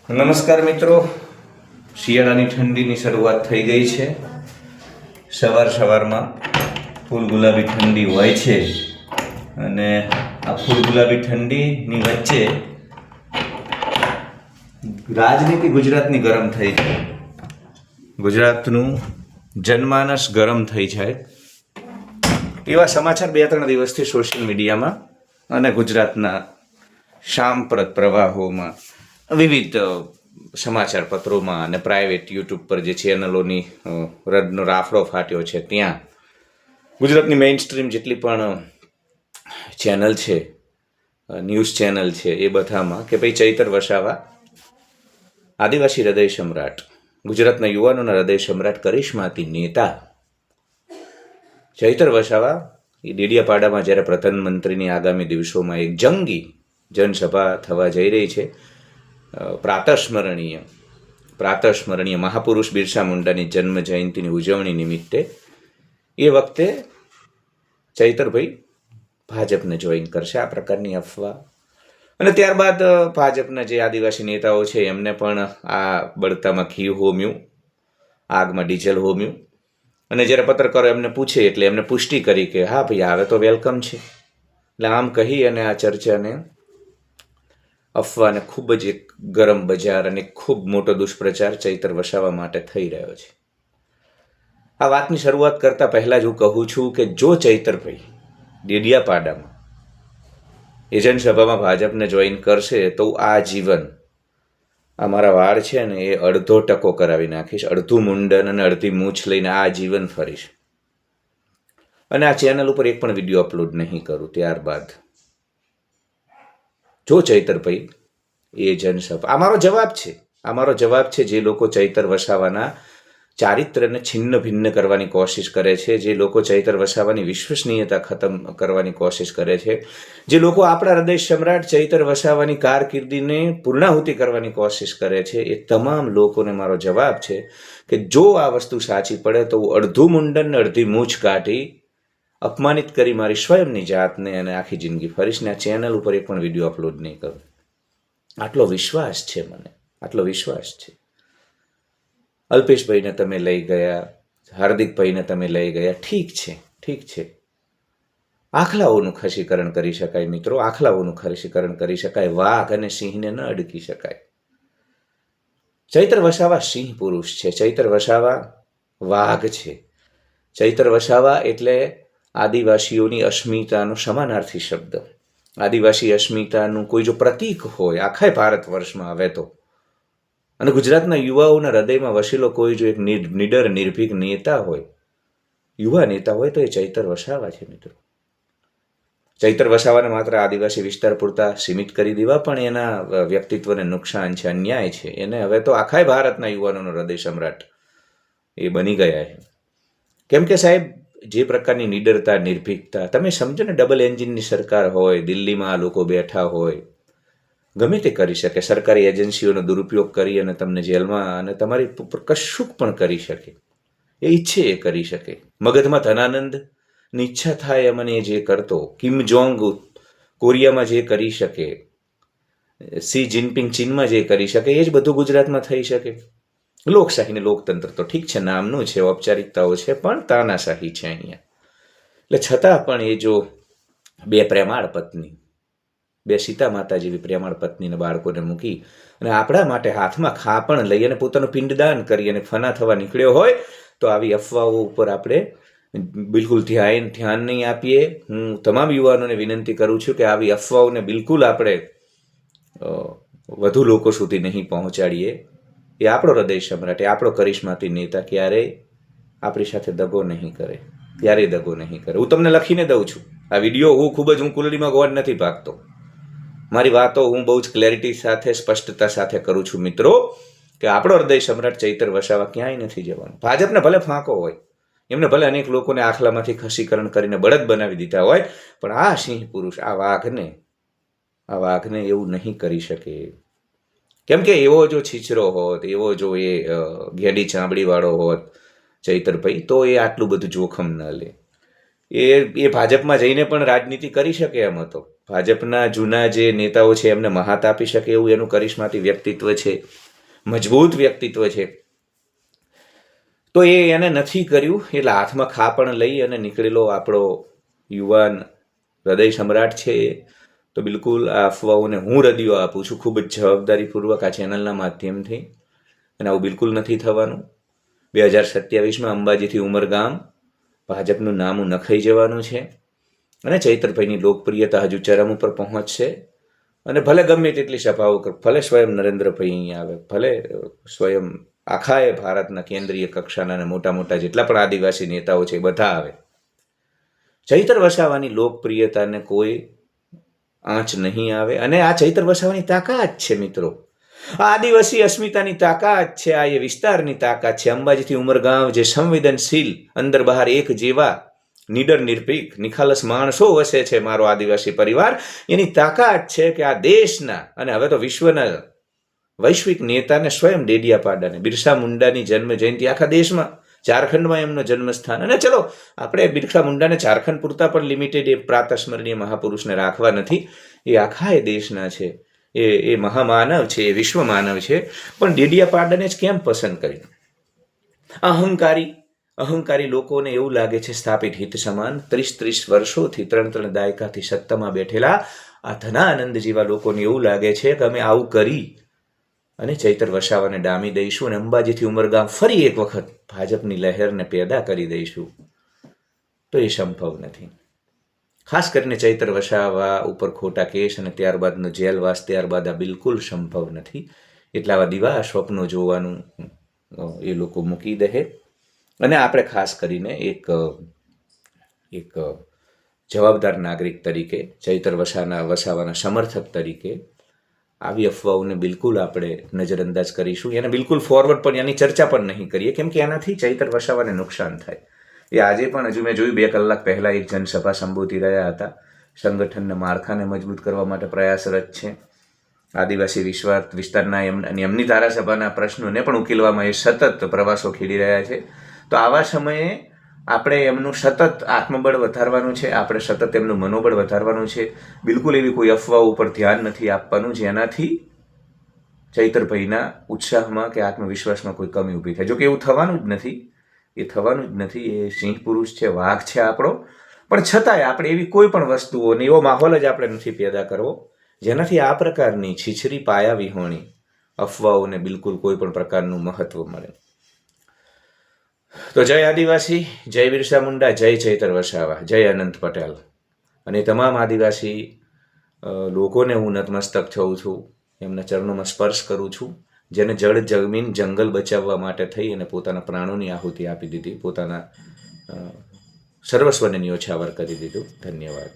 નમસ્કાર મિત્રો, શિયાળાની ઠંડીની શરૂઆત થઈ ગઈ છે. સવારમાં ફૂલ ગુલાબી ઠંડી હોય છે અને આ ફૂલ ગુલાબી ઠંડીની વચ્ચે રાજનીતિ ગુજરાતની ગરમ થઈ છે. ગુજરાતનું જનમાનસ ગરમ થઈ જાય એવા સમાચાર 2-3 દિવસથી સોશિયલ મીડિયામાં અને ગુજરાતના સાંપ્રત પ્રવાહોમાં વિવિધ સમાચાર પત્રોમાં અને પ્રાઇવેટ યુટ્યુબ પર જે ચેનલોની રદનો રાફડો ફાટ્યો છે ત્યાં ગુજરાતની મેઇન સ્ટ્રીમ જેટલી પણ ચેનલ છે, ન્યૂઝ ચેનલ છે, એ બધામાં કે ભાઈ ચૈતર વસાવા આદિવાસી હૃદય સમ્રાટ, ગુજરાતના યુવાનોના હૃદય સમ્રાટ, કરિશ્માતી નેતા ચૈતર વસાવા એ ડેડિયાપાડામાં જ્યારે પ્રધાનમંત્રીની આગામી દિવસોમાં એક જંગી જનસભા થવા જઈ રહી છે, પ્રાતસ્મરણીય મહાપુરુષ બિરસા મુંડાની જન્મ જયંતિની ઉજવણી નિમિત્તે એ વખતે ચૈતરભાઈ ભાજપને જોઈન કરશે, આ પ્રકારની અફવા. અને ત્યારબાદ ભાજપના જે આદિવાસી નેતાઓ છે એમને પણ આ બળતામાં ઘી હોમ્યું, આગમાં ડીઝલ હોમ્યું. અને જ્યારે પત્રકારો એમને પૂછે એટલે એમને પુષ્ટિ કરી કે હા ભાઈ આવે તો વેલકમ છે. એટલે આમ કહી અને આ ચર્ચાને અફવાને ખૂબ જ એક ગરમ બજાર અને ખૂબ મોટો દુષ્પ્રચાર ચૈતર વસાવા માટે થઈ રહ્યો છે. આ વાતની શરૂઆત કરતાં પહેલાં જ હું કહું છું કે જો ચૈતરભાઈ ડેડિયાપાડામાં જનસભામાં ભાજપને જોઈન કરશે તો આ જીવન અમારા વાળ છે ને એ અડધો ટકો કરાવી નાખીશ, અડધું મુંડન અને અડધી મૂછ લઈને આ જીવન ફરીશ અને આ ચેનલ ઉપર એક પણ વિડીયો અપલોડ નહીં કરું. ત્યારબાદ જો ચૈતરભાઈ એ જનસભા, અમારો જવાબ છે જે લોકો ચૈતર વસાવાના ચારિત્રને છિન્ન ભિન્ન કરવાની કોશિશ કરે છે, જે લોકો ચૈતર વસાવાની વિશ્વસનીયતા ખતમ કરવાની કોશિશ કરે છે, જે લોકો આપણા હૃદય સમ્રાટ ચૈતર વસાવાની કારકિર્દીને પૂર્ણાહુતિ કરવાની કોશિશ કરે છે, એ તમામ લોકોને મારો જવાબ છે કે જો આ વસ્તુ સાચી પડે તો હું અડધું મુંડન ને અડધી મૂછ કાઢી અપમાનિત કરી મારી સ્વયંની જાતને અને આખી જિંદગી ફરીશ ને આ ચેનલ ઉપર એક પણ વિડીયો અપલોડ નહીં કરું. આટલો વિશ્વાસ છે મને, આટલો વિશ્વાસ છે. અલ્પેશભાઈને તમે લઈ ગયા, હાર્દિકભાઈને તમે લઈ ગયા, ઠીક છે. આખલાઓનું ખસીકરણ કરી શકાય મિત્રો, આખલાઓનું ખસીકરણ કરી શકાય, વાઘ અને સિંહને ન અડકી શકાય. ચૈતર વસાવા સિંહ પુરુષ છે, ચૈતર વસાવા વાઘ છે. ચૈતર વસાવા એટલે આદિવાસીઓની અસ્મિતાનો સમાનાર્થી શબ્દ. આદિવાસી અસ્મિતાનું કોઈ જો પ્રતીક હોય આખા ભારત વર્ષમાં હવે તો, અને ગુજરાતના યુવાઓના હૃદયમાં વસેલો કોઈ જો એક નિડર નિર્ભીક નેતા હોય, યુવા નેતા હોય તો એ ચૈતર વસાવા છે મિત્રો. ચૈતર વસાવાને માત્ર આદિવાસી વિસ્તાર પૂરતા સીમિત કરી દેવા પણ એના વ્યક્તિત્વને નુકસાન છે, અન્યાય છે. એને હવે તો આખા ભારતના યુવાનોનો હૃદય સમ્રાટ એ બની ગયા છે. કેમ કે સાહેબ જે પ્રકારની નિડરતા, નિર્ભીકતા, તમે સમજો ને, ડબલ એન્જિનની સરકાર હોય, દિલ્હીમાં આ લોકો બેઠા હોય, ગમે તે કરી શકે, સરકારી એજન્સીઓનો દુરુપયોગ કરી અને તમને જેલમાં અને તમારી ઉપર કશુંક પણ કરી શકે, એ ઈચ્છે એ કરી શકે. મગધમાં ધનાનંદની ઈચ્છા થાય એમ એ જે કરતો, કિમ જોંગ કોરિયામાં જે કરી શકે, સી જિનપિંગ ચીનમાં જે કરી શકે, એ જ બધું ગુજરાતમાં થઈ શકે. લોકશાહી ને લોકતંત્ર તો ઠીક છે, નામનું છે, ઔપચારિકતાઓ છે, પણ તાનાશાહી છે અહીંયા. એટલે છતાં પણ એ જો બે પ્રેમાળ પત્ની, બે સીતા માતા જેવી પ્રેમાળ પત્નીને બાળકોને મૂકી અને આપણા માટે હાથમાં ખાપણ લઈ અને પોતાનું પિંડદાન કરી અને ફના થવા નીકળ્યો હોય તો આવી અફવાઓ ઉપર આપણે બિલકુલ ધ્યાન નહીં આપીએ. હું તમામ યુવાનોને વિનંતી કરું છું કે આવી અફવાઓને બિલકુલ આપણે વધુ લોકો સુધી નહીં પહોંચાડીએ. એ આપણો હૃદય સમ્રાટ, એ આપણો કરિશ્માતી નેતા ક્યારેય આપણી સાથે દગો નહીં કરે, ક્યારેય દગો નહીં કરે. હું તમને લખીને દઉં છું આ વિડીયો, હું કુંડળીમાં ગોળ નથી ભાગતો, મારી વાતો હું બહુ જ ક્લેરિટી સાથે, સ્પષ્ટતા સાથે કરું છું મિત્રો, કે આપણો હૃદય સમ્રાટ ચૈતર વસાવા ક્યાંય નથી જવાનું. ભાજપને ભલે ફાંકો હોય, એમને ભલે અનેક લોકોને આખલામાંથી ખસીકરણ કરીને બળદ બનાવી દીધા હોય, પણ આ સિંહ પુરુષ, આ વાઘને એવું નહીં કરી શકે. કેમ કે એવો જો છીછરો હોત, એવો જો એ ઘેડી ચામડીવાળો હોત ચૈતરભાઈ, તો એ આટલું બધું જોખમ ન લે. એ ભાજપમાં જઈને પણ રાજનીતિ કરી શકે એમ હતો. ભાજપના જૂના જે નેતાઓ છે એમને મહાત આપી શકે એવું એનું કરિશ્માથી વ્યક્તિત્વ છે, મજબૂત વ્યક્તિત્વ છે. તો એને નથી કર્યું, એટલે હાથમાં ખાપણ લઈ અને નીકળેલો આપણો યુવાન હૃદય સમ્રાટ છે. તો બિલકુલ આ અફવાઓને હું રદિયો આપું છું ખૂબ જ જવાબદારીપૂર્વક આ ચેનલના માધ્યમથી, અને આવું બિલકુલ નથી થવાનું. 2027માં અંબાજીથી ઉમરગામ ભાજપનું નામું નખાઈ જવાનું છે, અને ચૈતરભાઈની લોકપ્રિયતા હજુ ચરમ ઉપર પહોંચશે. અને ભલે ગમે તેટલી સભાઓ ભલે સ્વયં નરેન્દ્રભાઈ અહીંયા આવે, ભલે સ્વયં આખા એ ભારતના કેન્દ્રીય કક્ષાના અને મોટા મોટા જેટલા પણ આદિવાસી નેતાઓ છે બધા આવે, ચૈતર વસાવાની લોકપ્રિયતાને કોઈ આંચ નહીં આવે. અને આ ચૈતર વસાવાની તાકાત છે મિત્રો, આ આદિવાસી અસ્મિતાની તાકાત છે, આ એ વિસ્તારની તાકાત છે. અંબાજીથી ઉમરગામ જે સંવેદનશીલ, અંદર બહાર એક જેવા નીડર નિર્ભીક નિખાલસ માણસો વસે છે, મારો આદિવાસી પરિવાર, એની તાકાત છે કે આ દેશના અને હવે તો વિશ્વના વૈશ્વિક નેતાને સ્વયં ડેડિયાપાડાને બિરસા મુંડાની જન્મ જયંતિ આખા દેશમાં, ઝારખંડમાં એમનો જન્મસ્થાન. અને ચલો આપણે બિરસા મુંડાને ઝારખંડ પૂરતા પણ લિમિટેડ એ પ્રાતસ્મરણીય મહાપુરુષને રાખવા નથી, એ આખા એ દેશના છે, એ મહામાનવ છે, એ વિશ્વ માનવ છે. પણ ડેડિયાપાડાને જ કેમ પસંદ કર્યું? અહંકારી લોકોને એવું લાગે છે સ્થાપિત હિત સમાન 30 વર્ષોથી 3 દાયકાથી સત્તામાં બેઠેલા આ ધનાનંદ જેવા લોકોને એવું લાગે છે કે અમે આવું કરી અને ચૈતર વસાવાને ડામી દઈશું અને અંબાજીથી ઉમરગામ ફરી એક વખત ભાજપની લહેરને પેદા કરી દઈશું. તો એ સંભવ નથી. ખાસ કરીને ચૈતર વસાવા ઉપર ખોટા કેસ અને ત્યારબાદનો જેલવાસ, ત્યારબાદ આ બિલકુલ સંભવ નથી. એટલે આવા દિવા સ્વપ્નો જોવાનું એ લોકો મૂકી દે. અને આપણે ખાસ કરીને એક જવાબદાર નાગરિક તરીકે, ચૈતર વસાવાના સમર્થક તરીકે આવી અફવાઓને બિલકુલ આપણે નજરઅંદાજ કરીશું. એને બિલકુલ ફોરવર્ડ પણ એની ચર્ચા પણ નહીં કરીએ, કેમ કે એનાથી ચૈતર વસાવાને નુકસાન થાય. એ આજે પણ હજુ મેં જોયું 2 કલાક પહેલાં એક જનસભા સંબોધી રહ્યા હતા. સંગઠનના માળખાને મજબૂત કરવા માટે પ્રયાસરત છે. આદિવાસી વિસ્તારના એમની ધારાસભાના પ્રશ્નોને પણ ઉકેલવામાં એ સતત પ્રવાસો ખેડી રહ્યા છે. તો આવા સમયે આપણે એમનું સતત આત્મબળ વધારવાનું છે, આપણે સતત એમનું મનોબળ વધારવાનું છે. બિલકુલ એવી કોઈ અફવાઓ ઉપર ધ્યાન નથી આપવાનું જેનાથી ચૈતરભાઈના ઉત્સાહમાં કે આત્મવિશ્વાસમાં કોઈ કમી ઊભી થાય. જો કે એવું થવાનું જ નથી. એ સિંહ પુરુષ છે, વાઘ છે આપણો. પણ છતાંય આપણે એવી કોઈ પણ વસ્તુઓને એવો માહોલ જ આપણે નથી પેદા કરવો જેનાથી આ પ્રકારની છીછરી પાયા વિહોણી અફવાઓને બિલકુલ કોઈ પણ પ્રકારનું મહત્વ મળે. તો જય આદિવાસી, જય બિરસા મુંડા, જય ચૈતર વસાવા, જય અનંત પટેલ. અને તમામ આદિવાસી લોકોને હું નતમસ્તક થઉં છું, એમના ચરણોમાં સ્પર્શ કરું છું, જેને જળ જમીન જંગલ બચાવવા માટે થઈ અને પોતાના પ્રાણોની આહુતિ આપી દીધી, પોતાના સર્વસ્વને ન્યોછાવર કરી દીધું. ધન્યવાદ.